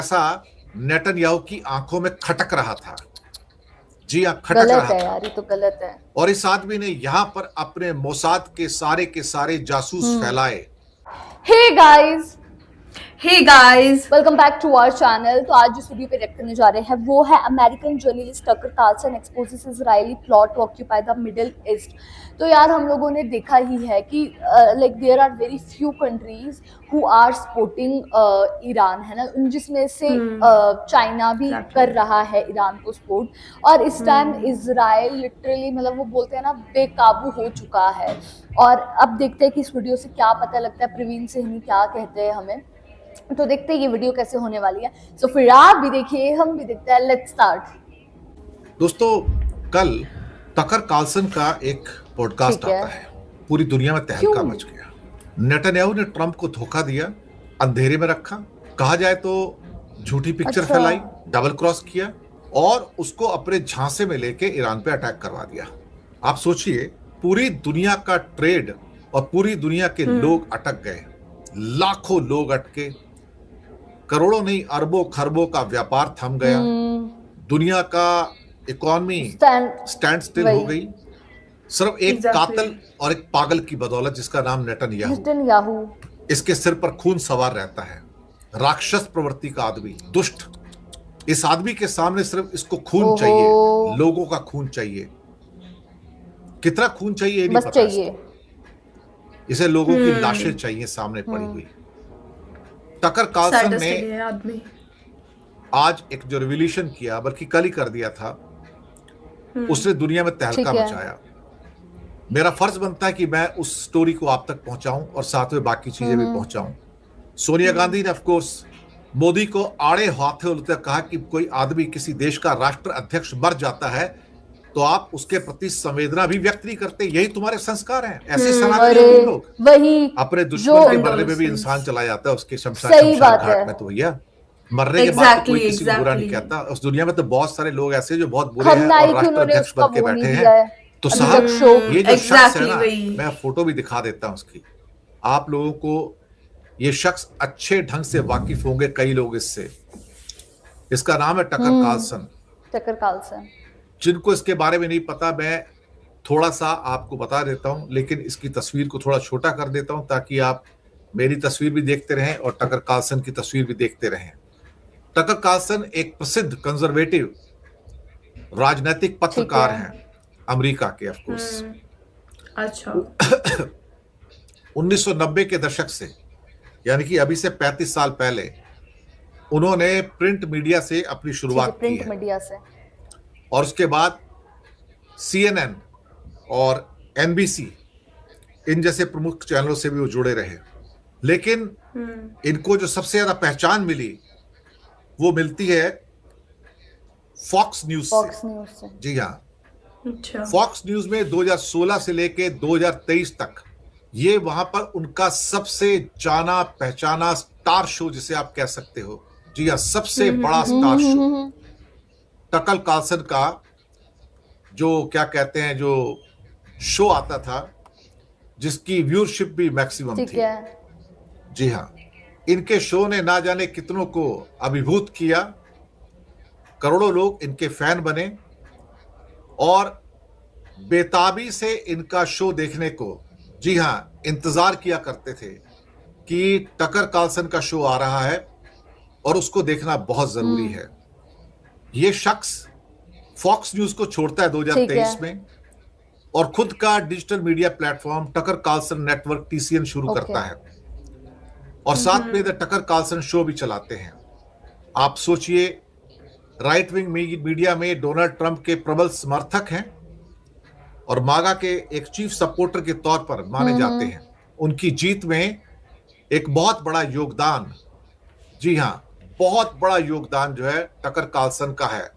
ऐसा नेतन्याहू की आंखों में खटक रहा था। जी हाँ, खटक गलत रहा है था। यार, ये तो गलत है। और इस आदमी ने यहां पर अपने मोसाद के सारे जासूस फैलाए। Hey guys, hey guys, welcome back to our channel. तो आज जिस वीडियो पे रिएक्ट करने जा रहे हैं वो है American journalist Tucker Carlson exposes Israeli plot to occupy the Middle East. तो यार हम लोगों ने देखा ही है कि like there are very few countries who are supporting Iran, है ना, जिसमें से चाइना भी कर रहा है ईरान को सपोर्ट। और इस टाइम इजराइल लिटरली मतलब वो बोलते हैं ना बेकाबू हो चुका है। और अब देखते हैं कि इस वीडियो से क्या पता लगता है, प्रवीण सिंह क्या कहते हैं हमें। तो देखते हैं ये वीडियो कैसे होने वाली है। सो फिर आप भी देखिए, हम भी देखते हैं। Let's start. दोस्तों, कल टकर कार्लसन का एक पॉडकास्ट आता है। पूरी दुनिया में तहलका मच गया। नेतन्याहू ने ट्रंप को धोखा दिया, अंधेरे में रखा, कहा जाए तो झूठी पिक्चर फैलाई, डबल क्रॉस किया और उसको अपने झांसे में लेके ईरान पे अटैक करवा दिया। आप सोचिए, पूरी दुनिया का ट्रेड और पूरी दुनिया के लोग अटक गए। लाखों लोग अटके, करोड़ों नहीं अरबों खरबों का व्यापार थम गया। दुनिया का इकोनॉमी स्टैंड स्टिल हो गई, सिर्फ एक कातिल और एक पागल की बदौलत जिसका नाम नेतन्याहू। इसके सिर पर खून सवार रहता है, राक्षस प्रवृत्ति का आदमी, दुष्ट। इस आदमी के सामने सिर्फ इसको खून चाहिए, लोगों का खून चाहिए। कितना खून चाहिए नहीं पता चाहिए। इसे लोगों की लाशें चाहिए सामने पड़ी हुई। टकर कार्लसन ने आज एक जो रिवॉल्यूशन किया, बल्कि कल ही कर दिया था, उसने दुनिया में तहलका मचाया। मेरा फर्ज बनता है कि मैं उस स्टोरी को आप तक पहुंचाऊं और साथ में बाकी चीजें भी पहुंचाऊं। सोनिया गांधी ने ऑफ कोर्स मोदी को आड़े हाथे उलटे कहा कि कोई आदमी किसी देश का राष्ट्र अध्यक्ष मर जाता है तो आप उसके प्रति संवेदना भी व्यक्त नहीं करते। यही तुम्हारे संस्कार हैं। ऐसे सनातनी लोग वही अपने दुश्मन के मरने में भी इंसान चला जाता है उसके शमशान घाट में। तो भैया, मरने के बाद तो कोई किसी को बुरा नहीं कहता। उस दुनिया में तो बहुत सारे लोग ऐसे जो बहुत बुरे हैं और राष्ट्र अध्यक्ष बन के बैठे हैं। तो साहब, ये जो शख्स है ना, मैं फोटो भी दिखा देता हूं उसकी, आप लोगों को ये शख्स अच्छे ढंग से वाकिफ होंगे कई लोग इससे। इसका नाम है टकर कार्लसन। Tucker Carlson. जिनको इसके बारे में नहीं पता, मैं थोड़ा सा आपको बता देता हूं, लेकिन इसकी तस्वीर को थोड़ा छोटा कर देता हूं ताकि आप मेरी तस्वीर भी देखते रहें और टकर कार्लसन की तस्वीर भी देखते रहें। टकर कार्लसन एक प्रसिद्ध कंजर्वेटिव राजनीतिक पत्रकार हैं, अमेरिका के ऑफ कोर्स। अच्छा। 1990 के दशक से, यानी कि अभी से 35 साल पहले, उन्होंने प्रिंट मीडिया से अपनी शुरुआत की है। मीडिया से। और उसके बाद CNN और NBC, इन जैसे प्रमुख चैनलों से भी वो जुड़े रहे। लेकिन इनको जो सबसे ज्यादा पहचान मिली वो मिलती है फॉक्स न्यूज से। जी हाँ, फॉक्स न्यूज में 2016 से लेके 2023 तक ये वहां पर उनका सबसे जाना पहचाना स्टार शो, जिसे आप कह सकते हो। जी हाँ, सबसे बड़ा स्टार शो टकर कार्लसन का, जो क्या कहते हैं, जो शो आता था जिसकी व्यूअरशिप भी मैक्सिमम थी। जी हाँ, इनके शो ने ना जाने कितनों को अभिभूत किया। करोड़ों लोग इनके फैन बने और बेताबी से इनका शो देखने को, जी हाँ, इंतजार किया करते थे कि टकर कार्लसन का शो आ रहा है और उसको देखना बहुत जरूरी है। ये शख्स फॉक्स न्यूज को छोड़ता है 2023 में और खुद का digital media platform Tucker Carlson network TCN शुरू करता है और साथ में द टकर कार्लसन शो भी चलाते हैं। आप सोचिए, राइट विंग मीडिया में डोनाल्ड ट्रंप के प्रबल समर्थक हैं और मागा के एक चीफ सपोर्टर के तौर पर माने जाते हैं। उनकी जीत में एक बहुत बड़ा योगदान, जी हाँ, बहुत बड़ा योगदान जो है टकर कार्लसन का है।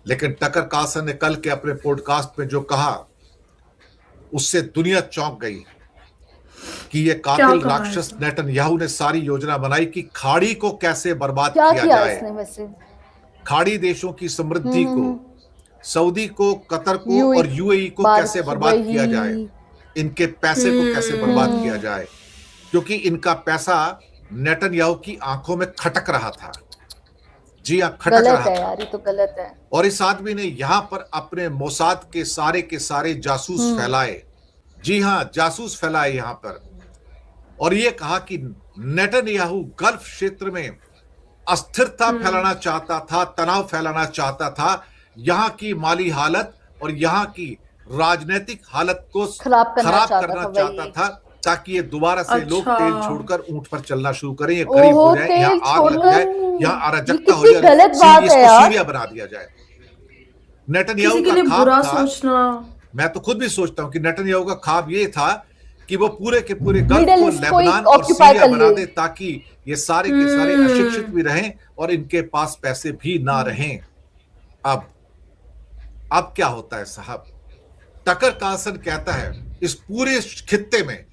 लेकिन टकर कार्लसन ने कल के अपने पॉडकास्ट में जो कहा, उससे दुनिया चौंक गई कि ये कातिल राक्षस नेतन्याहू ने सारी योजना बनाई कि खाड़ी को कैसे बर्बाद किया जाए। खाड़ी देशों की समृद्धि को, सऊदी को, कतर को और UAE को कैसे बर्बाद किया जाए, इनके पैसे को कैसे बर्बाद किया जाए, क्योंकि इनका पैसा नेतन्याहू की आंखों में खटक रहा था। जी हाँ, खटक गलत रहा है था। यार, ये तो गलत है। और इस आदमी ने यहां पर अपने मोसाद के सारे जासूस फैलाए। जी हां, जासूस फैलाए यहां पर, और ये कहा कि नेतन्याहू गल्फ क्षेत्र में अस्थिरता फैलाना चाहता था, तनाव फैलाना चाहता था, यहां की माली हालत और यहां की राजनीतिक हालत को खराब करना खराब करना चाहता था चाहता वही। था, ताकि ये दोबारा से लोग अच्छा। तेल छोड़कर ऊंट पर चलना शुरू करें, ये गरीब ओहो, हो जाए, यहाँ तेल आग लग जाए, छोड़कर, यहाँ ये अराजकता हो कितनी जाए, गलत बात है इसको यार। सीरिया बना दिया जाए। नेतन्याहू किसी के का लिए ख्वाब बुरा था, सोचना। मैं तो खुद भी सोचता हूं कि नेतन्याहू का ख्वाब ये था कि वो पूरे के पूरे गल्फ मिडिल को ईस्ट को लेबनान एक और ऑक्यूपाई सीरिया कर बना ले। दे, ताकि ये सारे के सारे अशिक्षित भी रहें और इनके पास पैसे भी ना रहें। अब क्या होता है साहब? टकर कार्लसन कहता है इस पूरे खित्ते में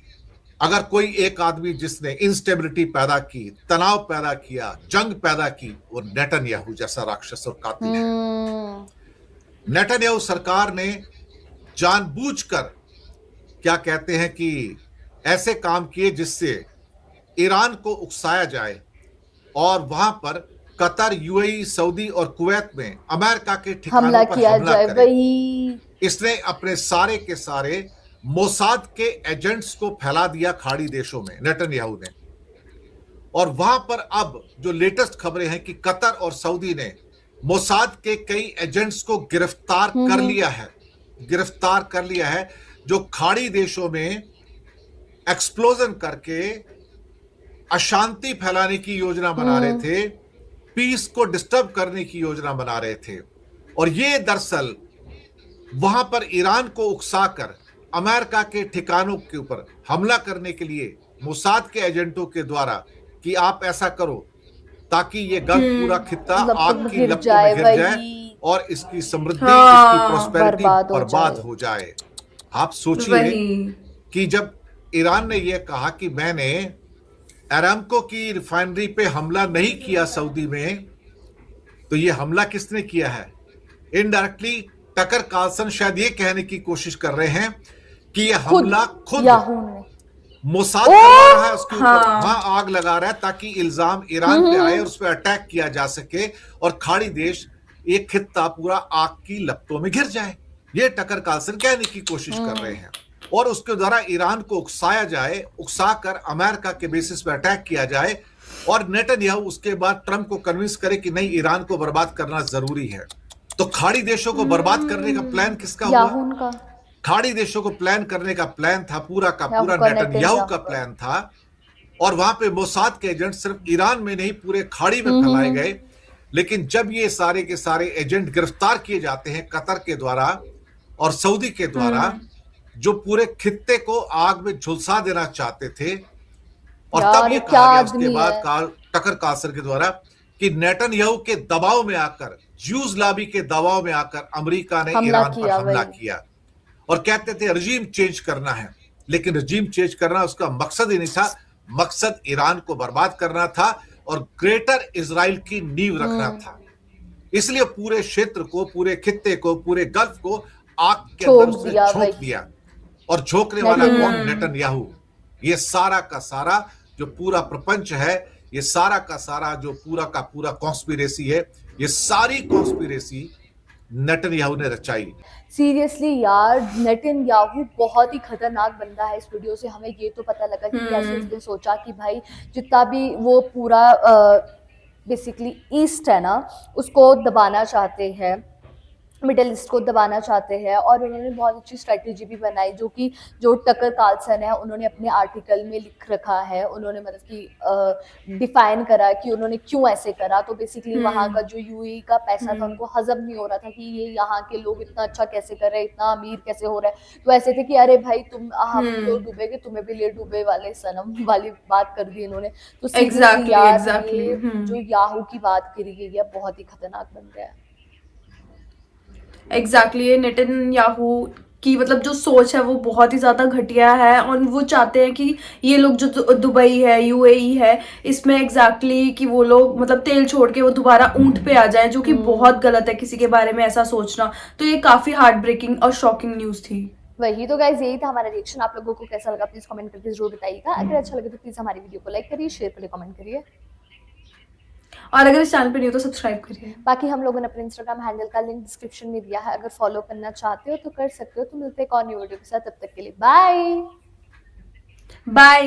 अगर कोई एक आदमी जिसने इंस्टेबिलिटी पैदा की, तनाव पैदा किया, जंग पैदा की, वो नेतन्याहू जैसा राक्षस और कातिल है। नेतन्याहू सरकार ने जानबूझकर, क्या कहते हैं कि, ऐसे काम किए जिससे ईरान को उकसाया जाए और वहां पर कतर, यूएई, सऊदी और कुवैत में अमेरिका के ठिकानों हमला पर किया हमला जाए करे। वही। इसने अपने सारे के सारे मोसाद के एजेंट्स को फैला दिया खाड़ी देशों में, नेतन्याहू ने। और वहां पर अब जो लेटेस्ट खबरें हैं कि कतर और सऊदी ने मोसाद के कई एजेंट्स को गिरफ्तार कर लिया है, जो खाड़ी देशों में एक्सप्लोजन करके अशांति फैलाने की योजना बना रहे थे, पीस को डिस्टर्ब करने की योजना बना रहे थे। और ये दरअसल वहां पर ईरान को उकसाकर अमेरिका के ठिकानों के ऊपर हमला करने के लिए मोसाद के एजेंटों के द्वारा कि आप ऐसा करो ताकि ये गल्फ पूरा खित्ता आग की लपटों में गिर जाए और इसकी समृद्धि, इसकी प्रोस्पेरिटी बर्बाद हो जाए। आप सोचिए कि जब ईरान ने यह कहा कि मैंने अरामको की रिफाइनरी पे हमला नहीं किया सऊदी में, तो ये हमला किसने किया है? इनडायरेक्टली टकर कार्लसन शायद ये कहने की कोशिश कर रहे हैं कि ये हमला खुद मोसाद करवा रहा है, उसके ऊपर वहां आग लगा रहा है ताकि इल्जाम ईरान पे आए और उस पर अटैक किया जा सके और खाड़ी देश, एक खित्ता पूरा आग की लपटों में घिर जाए। ये टकर कार्लसन कहने की कोशिश कर रहे हैं और उसके द्वारा ईरान को उकसाया जाए, उकसाकर अमेरिका के बेसिस पर अटैक किया जाए और नेतन्याहू उसके बाद ट्रंप को कन्विंस करे कि नहीं, ईरान को बर्बाद करना जरूरी है। तो खाड़ी देशों को बर्बाद करने का प्लान किसका हुआ? खाड़ी देशों को प्लान करने का प्लान था पूरा का पूरा नेतन्याहू का प्लान था। और वहां पे मोसाद के एजेंट सिर्फ ईरान में नहीं, पूरे खाड़ी में फैलाए गए। लेकिन जब ये सारे के सारे एजेंट गिरफ्तार किए जाते हैं कतर के द्वारा और सऊदी के द्वारा, जो पूरे खित्ते को आग में झुलसा देना चाहते थे, और तब ये कहा गया उसके बाद टकर कार्लसन के द्वारा कि नेतन्याहू के दबाव में आकर, ज्यूज लॉबी के दबाव में आकर अमेरिका ने ईरान पर हमला किया और कहते थे रजीम चेंज करना है। लेकिन रजीम चेंज करना उसका मकसद ही नहीं था, मकसद ईरान को बर्बाद करना था और ग्रेटर इजराइल की नींव रखना था। इसलिए पूरे क्षेत्र को, पूरे खित्ते को, पूरे गल्फ को आग के अंदर उसने झोंक दिया। और झोंकने वाला कौन? नेतन्याहू। ये सारा का सारा जो पूरा प्रपंच है, ये सारा का सारा जो पूरा का पूरा कॉन्स्पिरेसी है, ये सारी कॉन्स्पिरेसी नेतन्याहू ने रचाई। सीरियसली यार, नेतन्याहू बहुत ही खतरनाक बंदा है। इस वीडियो से हमें ये तो पता लगा कि कैसे उसने सोचा कि भाई जितना भी वो पूरा बेसिकली ईस्ट है ना, उसको दबाना चाहते हैं, मिडिल ईस्ट को दबाना चाहते हैं। और उन्होंने बहुत अच्छी स्ट्रेटेजी भी बनाई, जो टकर कार्लसन है उन्होंने अपने आर्टिकल में लिख रखा है। उन्होंने मतलब कि डिफाइन करा कि उन्होंने क्यों ऐसे करा। तो बेसिकली वहाँ का जो यूएई का पैसा था उनको हजम नहीं हो रहा था कि ये यहाँ के लोग इतना अच्छा कैसे कर रहे हैं, इतना अमीर कैसे हो रहा है। तो ऐसे थे कि अरे भाई तुम, हम तो डूबेंगे, तुम्हें भी ले डूबे वाले सनम वाली बात कर दी इन्होंने। तो जो याहू की बात करी गई है, बहुत ही खतरनाक बन गया है। एग्जैक्टली नेतन्याहू की मतलब जो सोच है वो बहुत ही ज़्यादा घटिया है और वो चाहते हैं कि ये लोग जो दुबई है, यूएई है, इसमें एग्जैक्टली कि वो लोग मतलब तेल छोड़ के वो दोबारा ऊंट पे आ जाएं, जो कि बहुत गलत है किसी के बारे में ऐसा सोचना। तो ये काफ़ी हार्ट ब्रेकिंग और शॉकिंग न्यूज़ थी। वही तो गाइज, यही था हमारा रिएक्शन। आप लोगों को कैसा लगा प्लीज कमेंट करके जरूर बताइएगा। अगर अच्छा लगे तो प्लीज हमारी वीडियो को लाइक करिए, शेयर करिए, कमेंट करिए। और अगर इस चैनल पे नहीं हो तो सब्सक्राइब करिए। बाकी हम लोगों ने अपने इंस्टाग्राम हैंडल का लिंक डिस्क्रिप्शन में दिया है, अगर फॉलो करना चाहते हो तो कर सकते हो। तो मिलते हैं एक और न्यू वीडियो के साथ, तब तक के लिए बाय बाय।